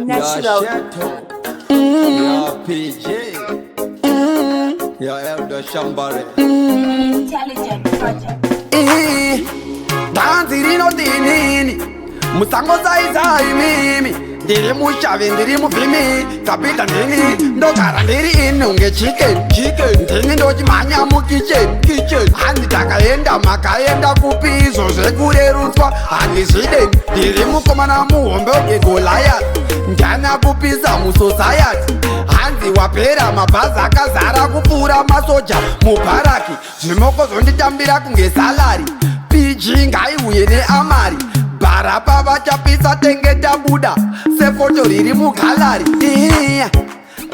Natural. Ya PJ, ya Elder Shambare. Intelligent project. Danziri no dinini musango zai mimi ndiri mushavi ndiri mufimi kapita ndini ndogara ndiri inunge chicken ndini ndochimhanya mukichen handi takaenda makaenda kupi izvo zvekurerutswa handizvideni ndiri mukomana muhombe gegoliath ndana kupisa musosayati hanzi wapera mabhazi akazara kupfuura masoja mubharaki zvimoko zvonditambira kunge salari PG ngaiuye neamari bharapa vachapisa tenge tabuda sefoto riri mugalari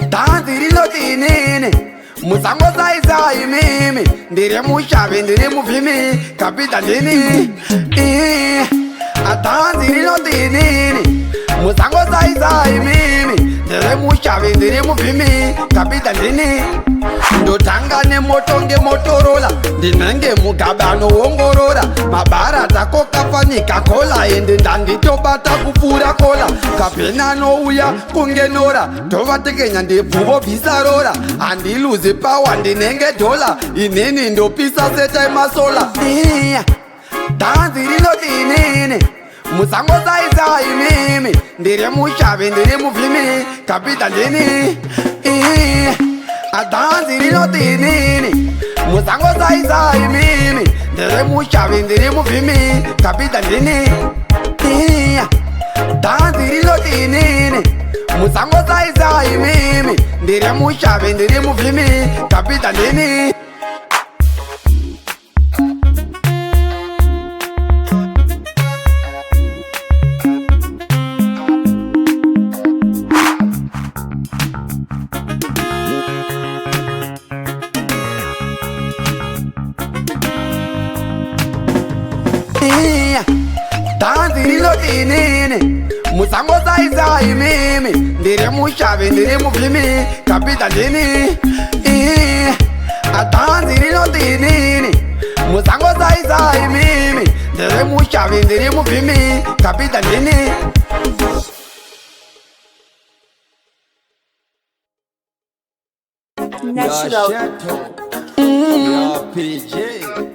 dhanzi rinoti inini musango saisai mimi ndiri mushavi ndiri muvhimi kapita ndini dhanzi rinoti inini musango saisai mimi ndiri mushavi ndiri muvhimi kapita ndini ndotanga nemoto ngemotorola ndinenge mugaba anoongorora mabhara takokafanika kola ende ndanditobata kupfuura kola kapena anouya kungenora tovatekenya ndebvuvo bvisarora handiluzi pawa ndinenge dhola inini ndopisa setaimasola dhanzi rinoti inini musango saisai mimi ndiri mushavi ndiri muvhimi kapita ndini dhanzi rinoti inini musango saisai mimi ndiri mushavi ndiri muvhimi kapita ndini dhanzi rinoti inini musango saisai mimi ndiri mushavi ndiri muvhimi kapita ndini dhanzi rinoti inini musango saisai mimi ndiri mushavi ndiri muvhimi kapita ndini dhanzi rinoti inini musango saisai mimi ndiri mushavi ndiri muvhimi kapita ndini Natural. Ya PJ.